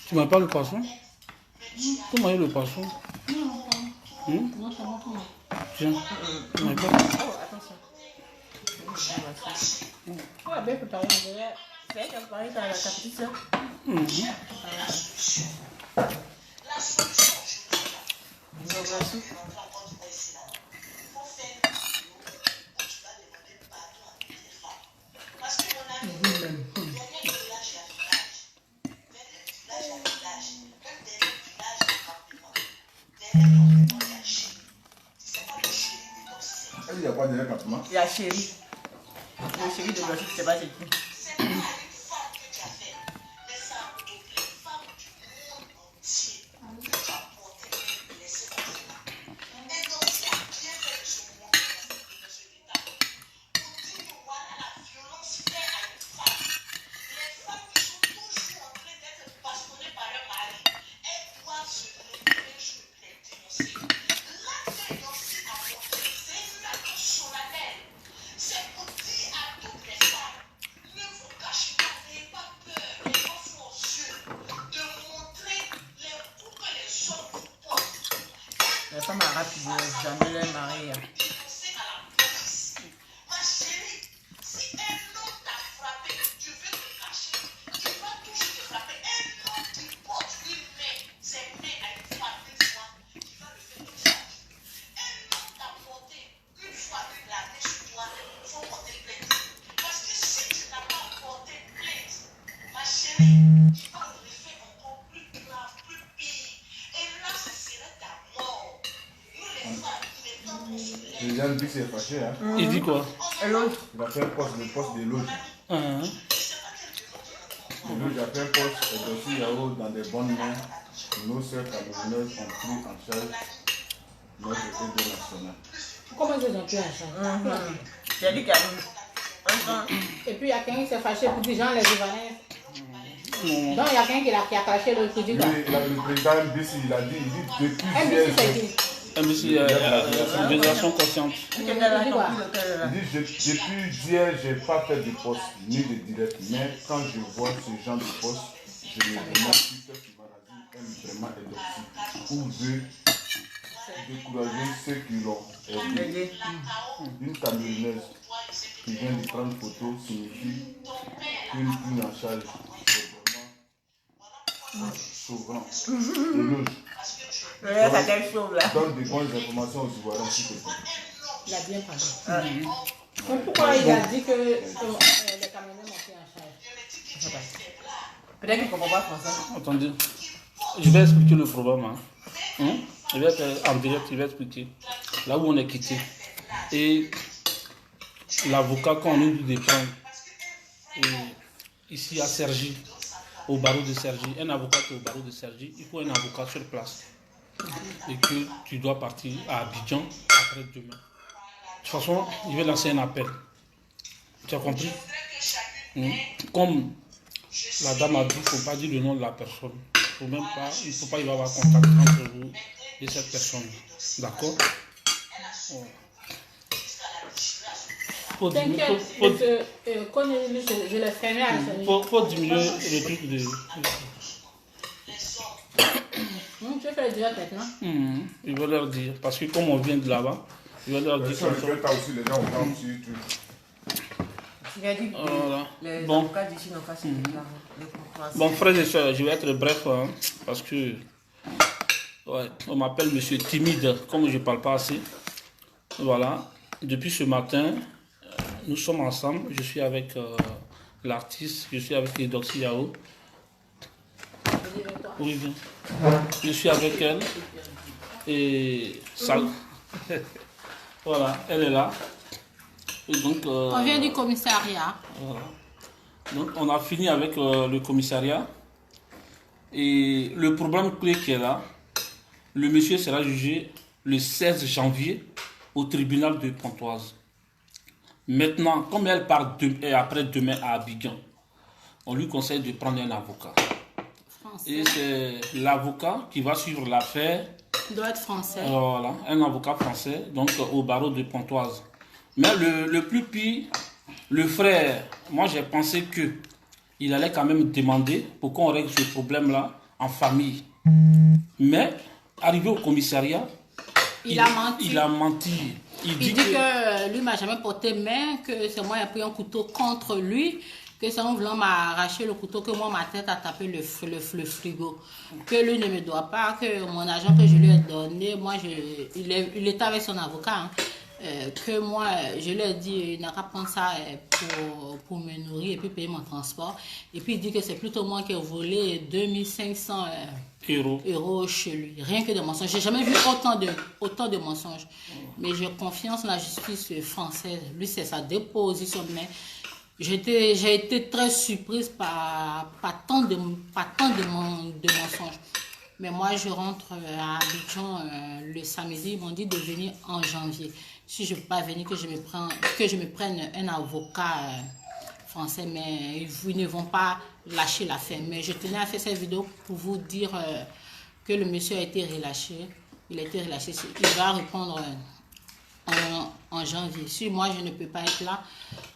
Tu m'as pas le poisson? Tu m'as eu le poisson? Non, ça va pas. Tiens, tu m'as pas. Oh, attention. Ouais, bien préparé. C'est elle qui a préparé ta petite soeur. Il n'y a pas de campement. Il y a chéri. Le chéri de Rachid, c'est pas c'est qui. Les femmes arabes qui disent jamais leur mari. Yann dit c'est fâché. Hein. Il dit quoi? Et l'autre? Il a fait un poste, le poste de loge. Ah, Le loge a fait un poste et aussi Yao dans des bonnes mains. Nos sœurs camerounaises ont pris en charge notre aide nationale. Comment ils ont pris en charge? J'ai dit qu'il y a Et puis il y a quelqu'un qui s'est fâché pour dire Jean les Ivoiriens. Donc il y a quelqu'un qui a craché le truc. Lui, le président MBC, il a dit, depuis MBC c'est hier, qui? monsieur, organisation consciente. il dit depuis hier, je n'ai pas fait de poste ni de direct, mais quand je vois ce genre de poste, je me demande si ce magazine aime vraiment Edoxy ou veut décourager ceux qui l'ont aidé. Une camionneuse qui vient de prendre photo signifie qu'une prise en charge est vraiment souvent éloge. ça telle chose là. Donne des bonnes informations aux Ivoiriens s'il te plaît. Il a bien parlé. Mais pourquoi il a dit que les Camerounais m'ont pris en charge? Peut-être qu'il ne comprend pas français. Attendez, je vais expliquer le problème. Hein? Je vais être en direct, je vais expliquer. Là où on est quitté. Et l'avocat qu'on nous dit de prendre, ici à Cergy, au barreau de Cergy, un avocat qui est au barreau de Cergy, il faut un avocat sur place. Et que tu dois partir à Abidjan après demain. De toute façon, je vais lancer un appel. Tu as compris? Comme la dame a dit, il ne faut pas dire le nom de la personne. Il ne faut pas y avoir contact entre vous et cette personne. D'accord? T'inquiète, je l'ai fermé à la Faut diminuer le truc de... Tu veux faire le direct maintenant? Je vais leur dire, parce que comme on vient de là-bas, je vais leur dire Ça, je vais aussi les gens ont aussi Il a dit que les avocats d'ici n'ont pas signé Bon, frères et sœurs, je vais être bref, hein, parce que ouais, on m'appelle monsieur timide, comme je ne parle pas assez. Voilà, depuis ce matin, nous sommes ensemble, je suis avec l'artiste, je suis avec Edoxy Yao. Oui, bien. Je suis avec elle. Et ça. Voilà, elle est là. Et donc, on vient du commissariat. Voilà. Donc, on a fini avec le commissariat. Et le problème clé qui est là, le monsieur sera jugé le 16 janvier au tribunal de Pontoise. Maintenant, comme elle part après-demain à Abidjan, on lui conseille de prendre un avocat. Français. Et c'est l'avocat qui va suivre l'affaire. Il doit être français. Voilà, un avocat français, donc au barreau de Pontoise. Mais le plus pire, le frère, moi j'ai pensé qu'il allait quand même demander pour qu'on règle ce problème-là en famille. Mais, arrivé au commissariat, il a menti. Il a menti. Il dit que lui m'a jamais porté main, que c'est moi qui ai pris un couteau contre lui, que c'est en voulant m'arracher le couteau que moi ma tête a tapé le frigo, que lui ne me doit pas, que mon argent que je lui ai donné, moi il était avec son avocat, que moi je lui ai dit il n'a qu'à prendre ça pour me nourrir et puis payer mon transport, et puis il dit que c'est plutôt moi qui ai volé 2500 euros chez lui, rien que de mensonges. J'ai jamais vu autant de mensonges, mais j'ai confiance en la justice française. Lui c'est sa déposition, mais j'ai été très surprise par tant de mensonges. Mais moi, je rentre à Abidjan le samedi. Ils m'ont dit de venir en janvier. Si je ne peux pas venir, que je me prenne un avocat français. Mais ils ne vont pas lâcher l'affaire. Mais je tenais à faire cette vidéo pour vous dire que le monsieur a été relâché. Il a été relâché. Il va répondre en janvier. Si moi, je ne peux pas être là,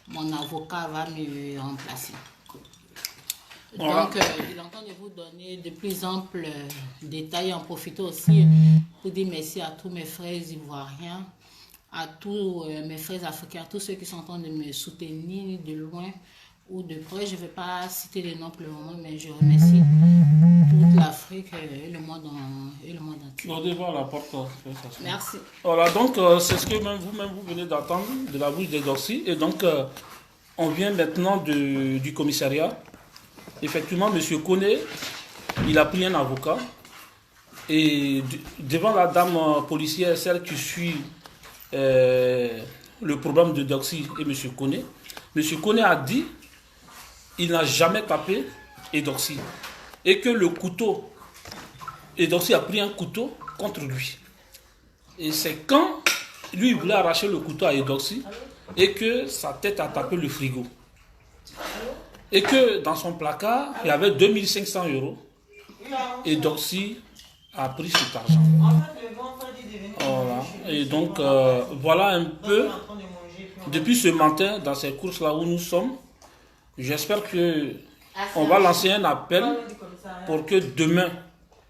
mon avocat va me remplacer. Voilà. Donc, il entend de vous donner de plus amples détails. En profiter aussi pour dire merci à tous mes frères ivoiriens, à tous mes frères africains, à tous ceux qui sont en train de me soutenir de loin ou de près. Je ne vais pas citer les noms pour le moment, mais je remercie toute l'Afrique et le monde entier. On devant la porte. Merci. Voilà, donc c'est ce que vous venez d'entendre de la bouche des Dorcy. Et donc, on vient maintenant du commissariat. Effectivement, M. Koné, il a pris un avocat. Et devant la dame policière, celle qui suit le problème de Dorcy et M. Koné, M. Koné a dit il n'a jamais tapé Dorcy. Et que le couteau, Dorcy a pris un couteau contre lui. Et c'est quand lui il voulait arracher le couteau à Dorcy et que sa tête a tapé le frigo. Et que dans son placard, il y avait 2500 euros. Et Dorcy a pris cet argent. Voilà. Et donc, voilà un peu, depuis ce matin, dans ces courses-là où nous sommes, j'espère que on va lancer un appel pour que demain,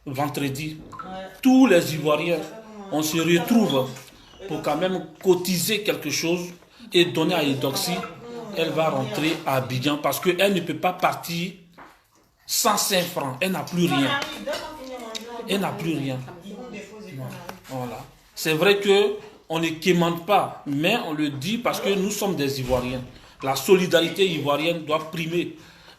vendredi, tous les Ivoiriens, on se retrouve pour quand même cotiser quelque chose et donner à Dorcy. Elle va rentrer à Abidjan parce qu'elle ne peut pas partir sans 5 francs. Elle n'a plus rien. Elle n'a plus rien. Voilà. C'est vrai qu'on ne quémande pas, mais on le dit parce que nous sommes des Ivoiriens. La solidarité ivoirienne doit primer.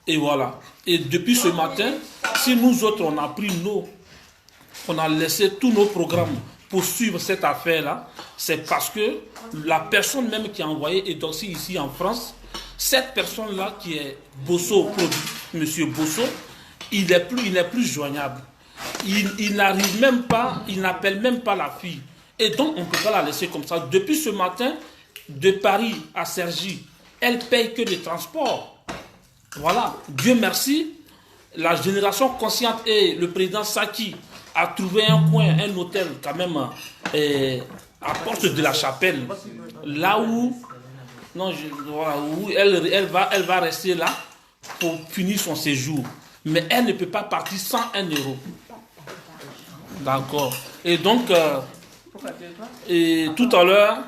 Et voilà. Et depuis ce matin, si nous autres, on a laissé tous nos programmes pour suivre cette affaire-là, c'est parce que la personne même qui a envoyé Dorcy ici en France, cette personne-là qui est Bosso, M. Bosso, il n'est plus joignable. Il n'arrive même pas, il n'appelle même pas la fille. Et donc, on ne peut pas la laisser comme ça. Depuis ce matin, de Paris à Cergy, elle paye que des transports. Voilà. Dieu merci, la génération consciente et le président Saki a trouvé un coin, un hôtel quand même à Porte de la Chapelle. Là où... Non, voilà, où elle va rester là pour finir son séjour. Mais elle ne peut pas partir sans 1 euro. D'accord. Et donc, tout à l'heure,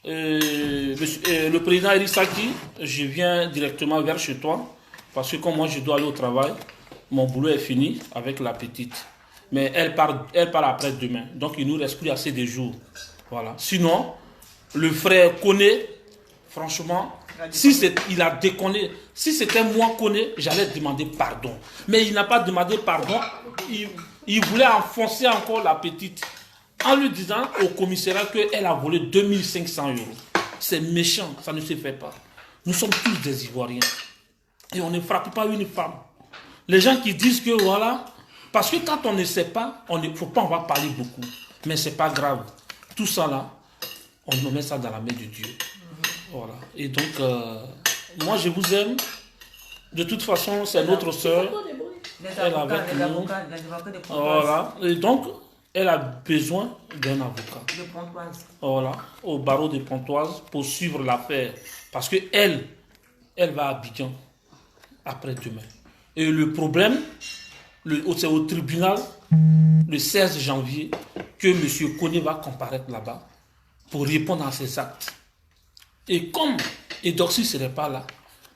le président Erisaki, je viens directement vers chez toi, parce que comme moi je dois aller au travail, mon boulot est fini avec la petite. Mais elle part après demain. Donc il ne nous reste plus assez de jours. Voilà. Sinon, le frère Koné, franchement, il a déconné. Si c'était moi Koné, j'allais demander pardon. Mais il n'a pas demandé pardon. Il voulait enfoncer encore la petite en lui disant au commissariat qu'elle a volé 2500 euros. C'est méchant, ça ne se fait pas. Nous sommes tous des Ivoiriens. Et on ne frappe pas une femme. Les gens qui disent que voilà, parce que quand on ne sait pas, on va parler beaucoup. Mais ce n'est pas grave. Tout ça là, on met ça dans la main de Dieu. Voilà. Et donc, moi je vous aime. De toute façon, c'est notre soeur. Elle est avec nous. Voilà. Et donc, elle a besoin d'un avocat. De Pontoise. Voilà. Au barreau de Pontoise pour suivre l'affaire. Parce que elle va à Abidjan après-demain. Et le problème, c'est au tribunal le 16 janvier que M. Koné va comparaître là-bas pour répondre à ses actes. Et comme Edorsi ne serait pas là,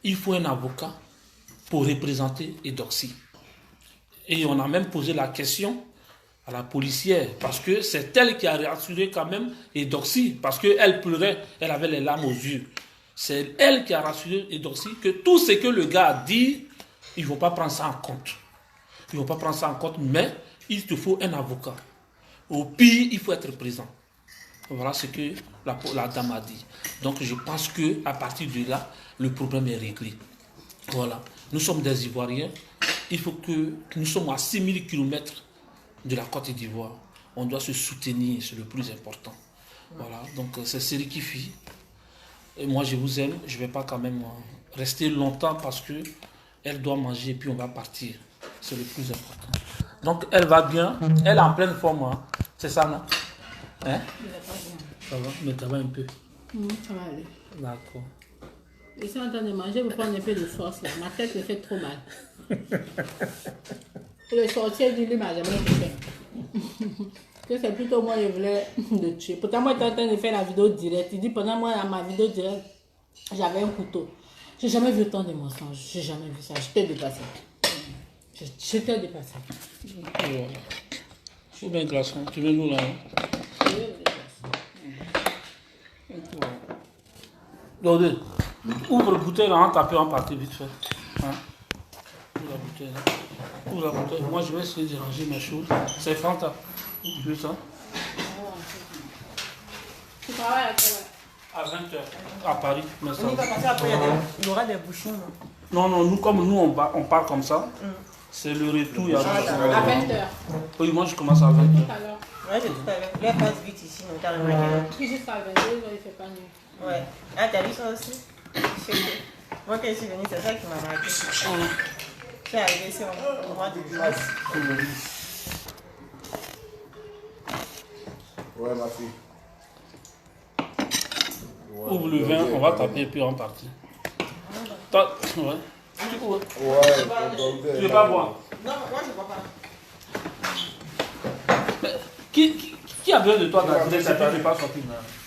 il faut un avocat pour représenter Edorsi. Et on a même posé la question à la policière, parce que c'est elle qui a rassuré quand même Edorsi, parce qu'elle pleurait, elle avait les larmes aux yeux. C'est elle qui a rassuré Edorsi que tout ce que le gars a dit, ils ne vont pas prendre ça en compte. Ils ne vont pas prendre ça en compte, mais il te faut un avocat. Au pire, il faut être présent. Voilà ce que la dame a dit. Donc je pense qu'à partir de là, le problème est réglé. Voilà. Nous sommes des Ivoiriens. Il faut que nous sommes à 6000 km de la Côte d'Ivoire. On doit se soutenir, c'est le plus important. Voilà. Donc c'est Seriki Fi. Et moi je vous aime. Je ne vais pas quand même rester longtemps parce que elle doit manger et puis on va partir. C'est le plus important. Donc elle va bien. Elle est en pleine forme. Hein. C'est ça, non? Hein? Ça va, mais ça va un peu. Ça va aller. D'accord. Je suis en train de manger pour prendre un peu de force là. Ma tête me fait trop mal. Pour le sortir du lit, m'a jamais fait. Que c'est plutôt moi qui voulais le tuer. Pourtant, moi, j'étais en train de faire la vidéo directe. Il dit pendant moi, dans ma vidéo directe, j'avais un couteau. J'ai jamais vu autant de mensonges. J'ai jamais vu ça. J'étais dépassée. J'étais dépassée. Voilà. Faut bien glaçon. Tu veux nous là? Dodé, ouvre la bouteille là, on tape en partie vite fait. Hein? Ouvre la bouteille là. Ouvre la bouteille. Moi je vais essayer de ranger mes choses. C'est Fanta. Tu veux ça? Tu travailles à quelle heure? À 20h. À Paris. Mais ça... On y va passer après, il y aura des bouchons. Non, nous comme nous on part comme ça. C'est le retour. Il y a À 20h. Oui, moi je commence à 20h. Tout à l'heure. Ouais, c'est tout à l'heure. Là, passe vite ici, donc t'as remarqué. Puis jusqu'à 22h, il ne fait pas nuit. Ouais. Ah, t'as vu ça aussi? Moi, quand je suis venue, c'est ça qui m'a marqué. C'est arrivé sur le mois de mars. Ouais, ma fille. Ouais, Ouvre le vin, on va taper et puis on partit. Toi, ouais. Tu veux pas boire? Non, moi, je ne bois pas. Qui a besoin de toi dans la vie? Ça ne peut pas sortir.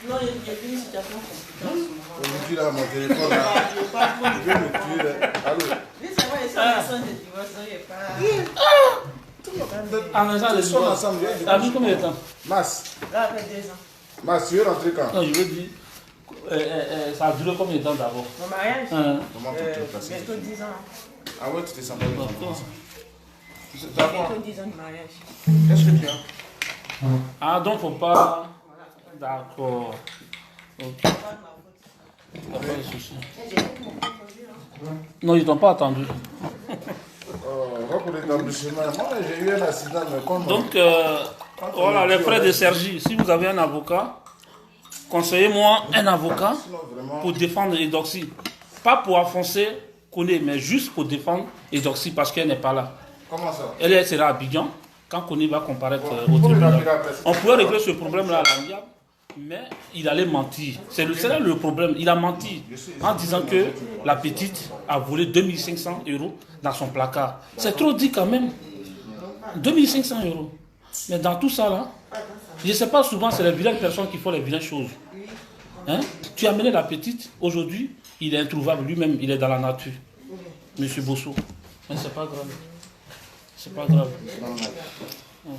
Non, il y a une situation compliquée. Aujourd'hui, là, mon téléphone, là, je vais me tuer. Là. Allô? Oui, c'est vrai, ils sont ensemble de divorce, il n'y a pas... En instant de Ils sont ensemble. Ça a vu combien de temps? Mas, Là, après 2 ans. Mas, tu es rentré quand? Non, je veux dire, ça a duré combien de temps d'abord? Mon mariage, Comment tu te passes? bientôt 10 ans. Ah ouais, tu t'es senti comment ça? Bientôt 10 ans de mariage. Qu'est-ce que tu as? Ah, donc faut pas... D'accord. Ok. Pas de souci. Non, ils t'ont pas attendu. Pour l'établissement, moi j'ai eu un accident, mais comme... Donc, voilà, les frères de Sergi, si vous avez un avocat, conseillez-moi un avocat pour défendre Edorsi. Pas pour enfoncer Koné, mais juste pour défendre Edorsi parce qu'elle n'est pas là. Comment ça? Elle sera à Abidjan quand Koné va comparaître au tribunal. On pourrait régler ce problème-là à l'amiable, mais il allait mentir. C'est là le problème. Il a menti en disant que la petite a volé 2500 € dans son placard. C'est trop dit quand même. 2500 €. Mais dans tout ça là, je ne sais pas, souvent c'est les vilaines personnes qui font les vilaines choses. Hein? Tu as amené la petite, aujourd'hui, il est introuvable lui-même, il est dans la nature. Monsieur Bosso. Mais c'est pas grave. C'est pas grave. Non.